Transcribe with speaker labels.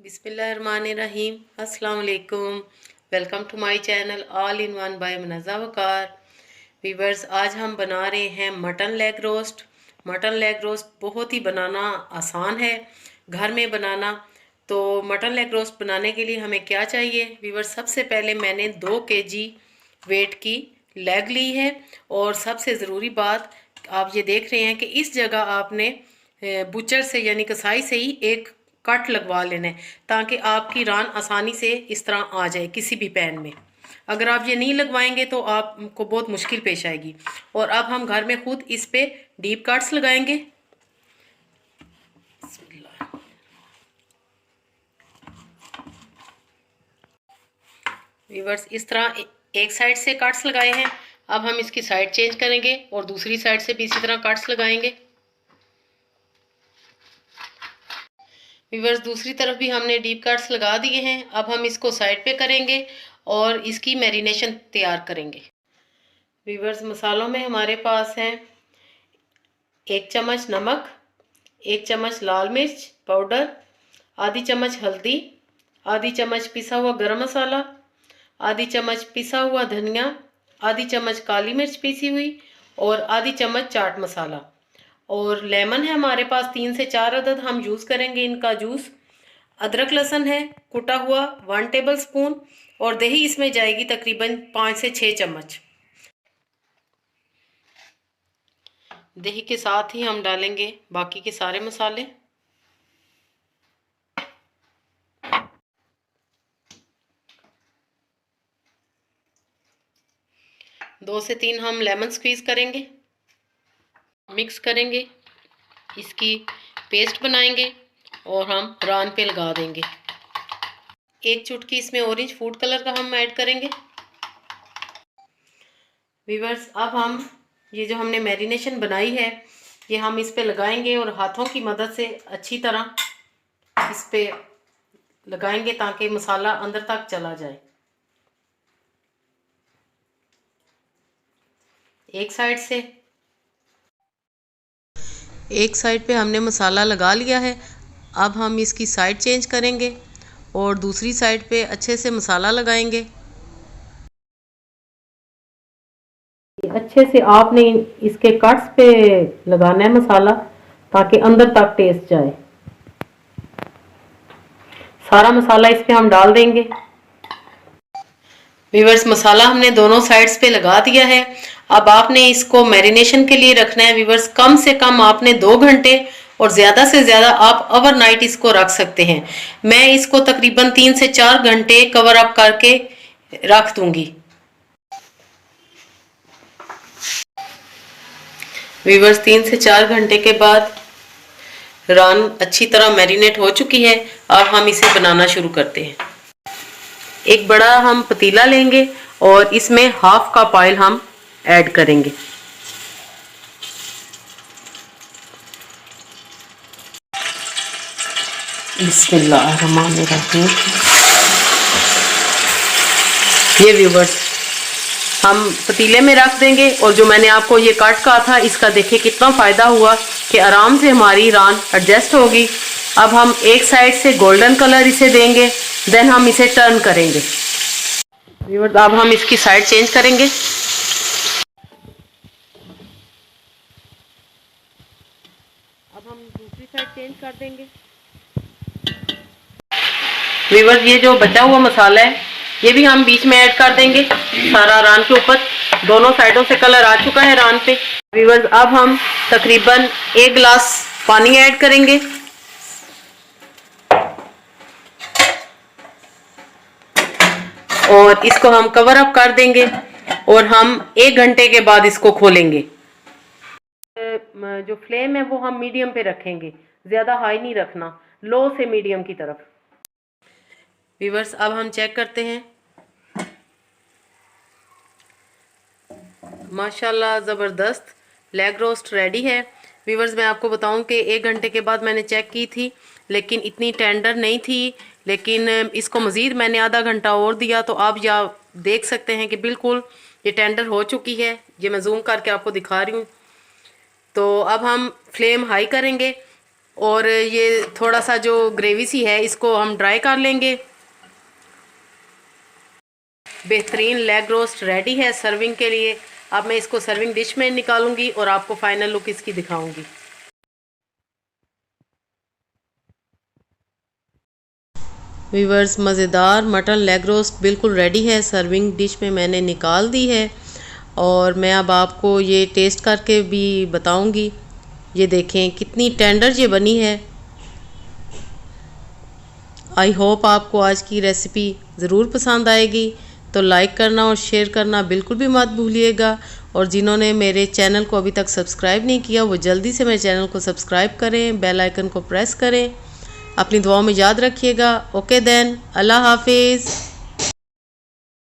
Speaker 1: बिस्मिल्लाहिर्रहमानिर्रहीम। अस्सलाम वालेकुम। Welcome to my channel all in one by Munazza Waqar. Viewers, आज हम बना रहे हैं mutton leg roast. Mutton leg roast बहुत ही बनाना आसान है, घर में बनाना। तो मटन लेग रोस्ट बनाने के लिए हमें क्या चाहिए वीवर्स? सबसे पहले मैंने 2 केजी वेट की लेग ली है। और सबसे ज़रूरी बात, आप ये देख रहे हैं कि इस जगह आपने बुचर से यानी कसाई से ही एक कट लगवा लेना है, ताकि आपकी रान आसानी से इस तरह आ जाए किसी भी पैन में। अगर आप ये नहीं लगवाएंगे तो आपको बहुत मुश्किल पेश आएगी। और अब हम घर में खुद इस पे डीप कट्स लगाएंगे। वीवर्स, इस तरह एक साइड से कट्स लगाए हैं। अब हम इसकी साइड चेंज करेंगे और दूसरी साइड से भी इसी तरह कट्स लगाएंगे। वीवर्स, दूसरी तरफ भी हमने डीप कट्स लगा दिए हैं। अब हम इसको साइड पे करेंगे और इसकी मैरिनेशन तैयार करेंगे। वीवर्स, मसालों में हमारे पास हैं 1 चम्मच नमक, 1 चम्मच लाल मिर्च पाउडर, आधी चम्मच हल्दी, आधी चम्मच पिसा हुआ गरम मसाला, आधी चम्मच पिसा हुआ धनिया, आधी चम्मच काली मिर्च पीसी हुई और आधी चम्मच चाट मसाला। और लेमन है हमारे पास 3 से 4 अदद, हम यूज़ करेंगे इनका जूस। अदरक लहसुन है कुटा हुआ 1 टेबल स्पून। और दही इसमें जाएगी तकरीबन 5 से 6 चम्मच। दही के साथ ही हम डालेंगे बाकी के सारे मसाले। दो से 3 हम लेमन स्क्वीज करेंगे, मिक्स करेंगे, इसकी पेस्ट बनाएंगे और हम रान पे लगा देंगे। 1 चुटकी इसमें ऑरेंज फूड कलर का हम ऐड करेंगे। वीवर्स, अब हम ये जो हमने मैरिनेशन बनाई है ये हम इस पे लगाएंगे और हाथों की मदद से अच्छी तरह इस पे लगाएंगे ताकि मसाला अंदर तक चला जाए। एक साइड पे हमने मसाला लगा लिया है। अब हम इसकी साइड चेंज करेंगे और दूसरी साइड पे अच्छे से मसाला लगाएंगे। अच्छे से आपने इसके कट्स पे लगाना है मसाला, ताकि अंदर तक टेस्ट जाए। सारा मसाला इस पे हम डाल देंगे। वीवर्स, मसाला हमने दोनों साइड्स पे लगा दिया है। अब आपने इसको मैरिनेशन के लिए रखना है वीवर्स, कम से कम आपने 2 घंटे और ज़्यादा से ज़्यादा आप ओवरनाइट इसको रख सकते हैं। मैं इसको तकरीबन 3 से 4 घंटे कवर अप करके रख दूंगी। वीवर्स, 3 से 4 घंटे के बाद रान अच्छी तरह मैरिनेट हो चुकी है। अब हम इसे बनाना शुरू करते हैं। एक बड़ा हम पतीला लेंगे और इसमें हाफ कप ऑयल हम ऐड करेंगे। बिस्मिल्लाहिर्रहमानिर्रहीम। ये व्यूवर्स, हम पतीले में रख देंगे और जो मैंने आपको ये कट कहा था इसका देखिए कितना फ़ायदा हुआ कि आराम से हमारी रान एडजस्ट होगी। अब हम एक साइड से गोल्डन कलर इसे देंगे, देन हम इसे टर्न करेंगे। व्यूवर्स, अब हम इसकी साइड चेंज करेंगे। अब हम दूसरी साइड चेंज कर देंगे। व्यूवर्स, ये जो बचा हुआ मसाला है ये भी हम बीच में ऐड कर देंगे सारा रान के ऊपर। दोनों साइडों से कलर आ चुका है रान पे। व्यूवर्स, अब हम तकरीबन 1 गिलास पानी ऐड करेंगे। और इसको हम कवर अप कर देंगे और हम 1 घंटे के बाद इसको खोलेंगे। जो फ्लेम है वो हम मीडियम पे रखेंगे, ज़्यादा हाई नहीं रखना, लो से मीडियम की तरफ। व्यूवर्स, अब हम चेक करते हैं। माशाल्लाह ज़बरदस्त लेग रोस्ट रेडी है। व्यूवर्स, मैं आपको बताऊं कि 1 घंटे के बाद मैंने चेक की थी लेकिन इतनी टेंडर नहीं थी। लेकिन इसको मज़ीद मैंने आधा घंटा और दिया तो आप या देख सकते हैं कि बिल्कुल ये टेंडर हो चुकी है। ये मैं जूम करके आपको दिखा रही हूँ। तो अब हम फ्लेम हाई करेंगे और ये थोड़ा सा जो ग्रेवी सी है इसको हम ड्राई कर लेंगे। बेहतरीन लेग रोस्ट रेडी है सर्विंग के लिए। अब मैं इसको सर्विंग डिश में निकालूंगी और आपको फाइनल लुक इसकी दिखाऊंगी। व्यूअर्स, मज़ेदार मटन लेग रोस्ट बिल्कुल रेडी है, सर्विंग डिश में मैंने निकाल दी है और मैं अब आपको ये टेस्ट करके भी बताऊंगी। ये देखें कितनी टेंडर ये बनी है। आई होप आपको आज की रेसिपी ज़रूर पसंद आएगी, तो लाइक करना और शेयर करना बिल्कुल भी मत भूलिएगा। और जिन्होंने मेरे चैनल को अभी तक सब्सक्राइब नहीं किया वो जल्दी से मेरे चैनल को सब्सक्राइब करें, बेल आइकन को प्रेस करें। अपनी दुआओं में याद रखिएगा। ओके देन, अल्लाह हाफिज़।